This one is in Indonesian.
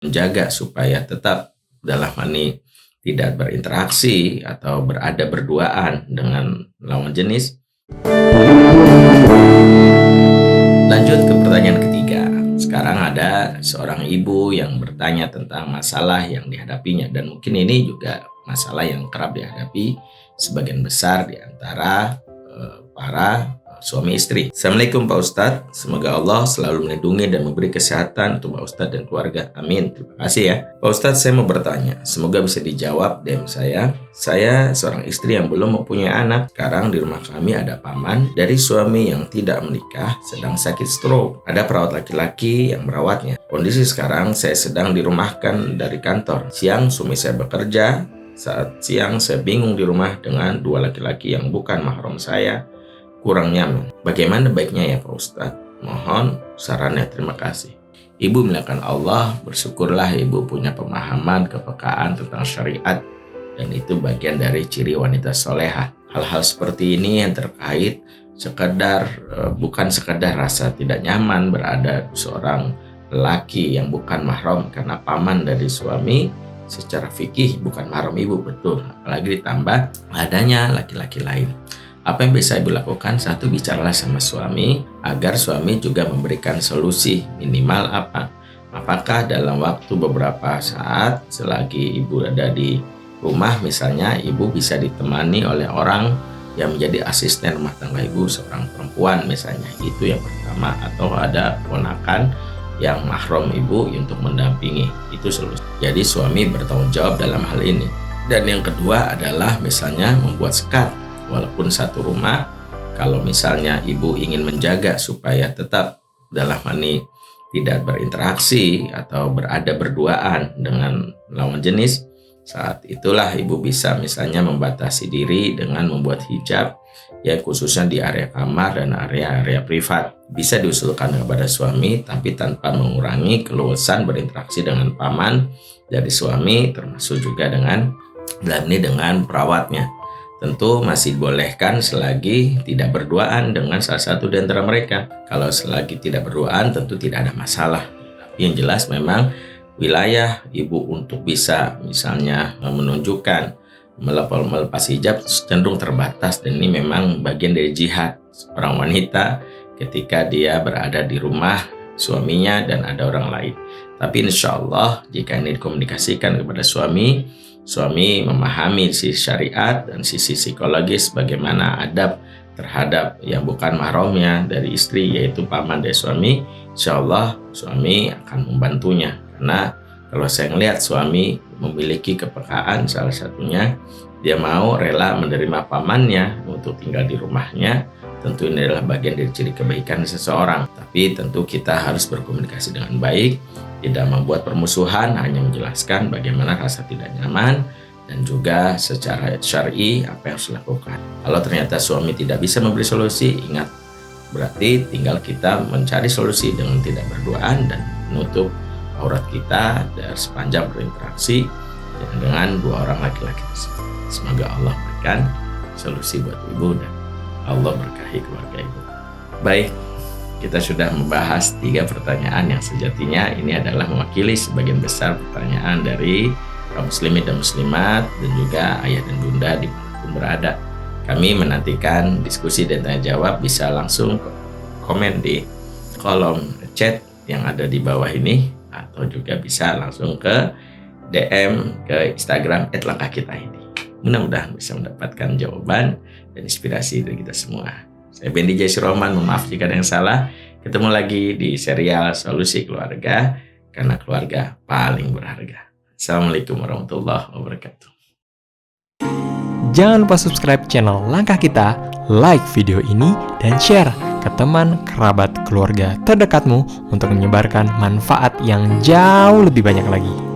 menjaga supaya tetap dalam hal ini tidak berinteraksi atau berada berduaan dengan lawan jenis. Lanjut ke pertanyaan ketiga. Sekarang ada seorang ibu yang bertanya tentang masalah yang dihadapinya, dan mungkin ini juga masalah yang kerap dihadapi sebagian besar di antara para suami istri. Assalamualaikum Pak Ustadz, semoga Allah selalu melindungi dan memberi kesehatan untuk Pak Ustadz dan keluarga. Amin. Terima kasih ya. Pak Ustadz, saya mau bertanya, semoga bisa dijawab DM saya. Saya seorang istri yang belum mempunyai anak. Sekarang di rumah kami ada paman dari suami yang tidak menikah sedang sakit stroke. Ada perawat laki-laki yang merawatnya. Kondisi sekarang saya sedang dirumahkan dari kantor. Siang suami saya bekerja. Saat siang saya bingung di rumah dengan dua laki-laki yang bukan mahram saya. Kurang nyaman. Bagaimana baiknya ya Pak Ustadz? Mohon sarannya, terima kasih. Ibu melakukan Allah, bersyukurlah ibu punya pemahaman, kepekaan tentang syariat, dan itu bagian dari ciri wanita solehah. Hal-hal seperti ini yang terkait bukan sekedar rasa tidak nyaman berada seorang lelaki yang bukan mahram karena paman dari suami, secara fikih bukan mahram ibu, betul. Apalagi ditambah adanya laki-laki lain. Apa yang bisa ibu lakukan? Satu, bicaralah sama suami agar suami juga memberikan solusi. Minimal apa? Apakah dalam waktu beberapa saat selagi ibu ada di rumah, misalnya ibu bisa ditemani oleh orang yang menjadi asisten rumah tangga ibu, seorang perempuan misalnya, itu yang pertama. Atau ada ponakan yang mahram ibu untuk mendampingi, itu solusi. Jadi suami bertanggung jawab dalam hal ini. Dan yang kedua adalah misalnya membuat sekat. Walaupun satu rumah, kalau misalnya ibu ingin menjaga supaya tetap dalam hal ini tidak berinteraksi atau berada berduaan dengan lawan jenis, saat itulah ibu bisa misalnya membatasi diri dengan membuat hijab, ya khususnya di area kamar dan area-area privat. Bisa diusulkan kepada suami, tapi tanpa mengurangi keluasan berinteraksi dengan paman dari suami, termasuk juga dengan perawatnya. Tentu masih dibolehkan selagi tidak berduaan dengan salah satu di antara mereka. Kalau selagi tidak berduaan tentu tidak ada masalah. Tapi yang jelas memang wilayah ibu untuk bisa misalnya menunjukkan melepas hijab cenderung terbatas, dan ini memang bagian dari jihad seorang wanita ketika dia berada di rumah suaminya dan ada orang lain. Tapi insya Allah jika ini dikomunikasikan kepada suami memahami sisi syariat dan sisi psikologis bagaimana adab terhadap yang bukan mahramnya dari istri, yaitu paman dari suami, insya Allah suami akan membantunya. Karena kalau saya melihat suami memiliki kepekaan, salah satunya dia mau rela menerima pamannya untuk tinggal di rumahnya. Tentu ini adalah bagian dari ciri kebaikan seseorang. Tapi tentu kita harus berkomunikasi dengan baik, tidak membuat permusuhan, hanya menjelaskan bagaimana rasa tidak nyaman dan juga secara syar'i apa yang harus dilakukan. Kalau ternyata suami tidak bisa memberi solusi, ingat, berarti tinggal kita mencari solusi dengan tidak berduaan dan menutup aurat kita dari sepanjang berinteraksi dengan dua orang laki-laki tersebut. Semoga Allah berikan solusi buat ibu dan Allah berkahi keluarga ibu. Baik, kita sudah membahas 3 pertanyaan yang sejatinya ini adalah mewakili sebagian besar pertanyaan dari kaum muslimin dan muslimat dan juga ayah dan bunda dimanapun berada. Kami menantikan diskusi dan tanya jawab. Bisa langsung komen di kolom chat yang ada di bawah ini, atau juga bisa langsung ke DM ke Instagram @langkahkitaid. Mudah-mudahan bisa mendapatkan jawaban dan inspirasi dari kita semua. Saya Bendy Jaisir Rahman, maaf jika ada yang salah. Ketemu lagi di serial Solusi Keluarga, karena keluarga paling berharga. Assalamualaikum warahmatullahi wabarakatuh. Jangan lupa subscribe channel Langkah Kita, like video ini, dan share ke teman, kerabat, keluarga terdekatmu untuk menyebarkan manfaat yang jauh lebih banyak lagi.